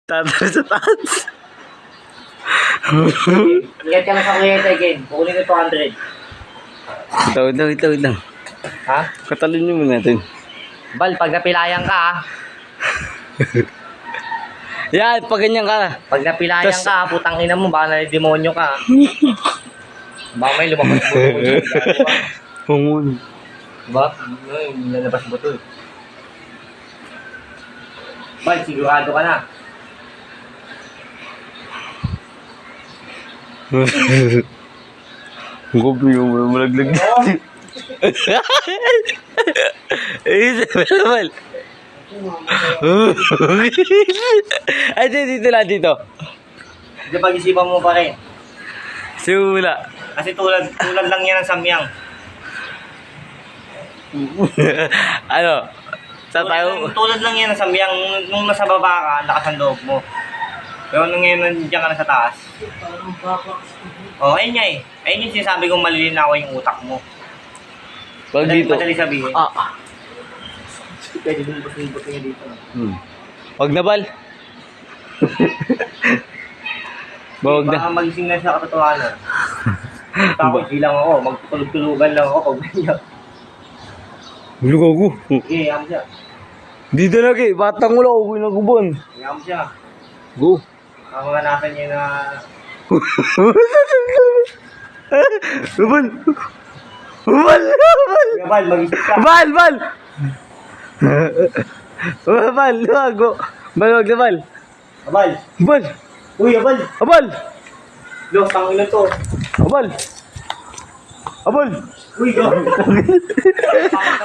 Tatar sa taas. Ingat ka lang sa kuryente again. Kukunin ko 200. Ito. Ha? Katalin mo natin. Bal, pag napilayan ka ha. Yan, pag ganyan ka. Pag napilayan Tas- ka, putang ina mo, baka na-demonyo ka. Baka may lumabas mo mo dyan. Humun. Diba? Ay, lalabas mo to eh. Bal, sigurado ka na. Gobi yung malaglag. Eh, sabal. Ay, dito. Hindi pag-isipan mo pa rin. Simula. Kasi tulad lang yan ng samyang. Ano? Sa tayo. Tulad lang yan ng samyang. Nung nasa baba ka, lakas ang loob mo. Pero nung ngayon nandiyan ka na sa taas. Oh, ayun nga eh. Ayun yung sinasabi kong malilinaw yung utak mo. Pag dito. Madali sabihin. Ah. Pwede bumbot niya dito. Wag na bal. Bawag na. Baka magising na siya katotohanan. Tapos di lang ako. Magtulog-tulugan lang ako pag ganyan. Bulog ako. Okay, yam siya. Dito lagi. Batang ulo ako ginagubon. Yam siya. Go. Ang mga nasa niya na... Bal. Bal, magising ka. Bal. Wag go. Wag na bal. Abal. Bal. Uy, abal. Abal. Lo, tangin na to. Abal. Uy, go.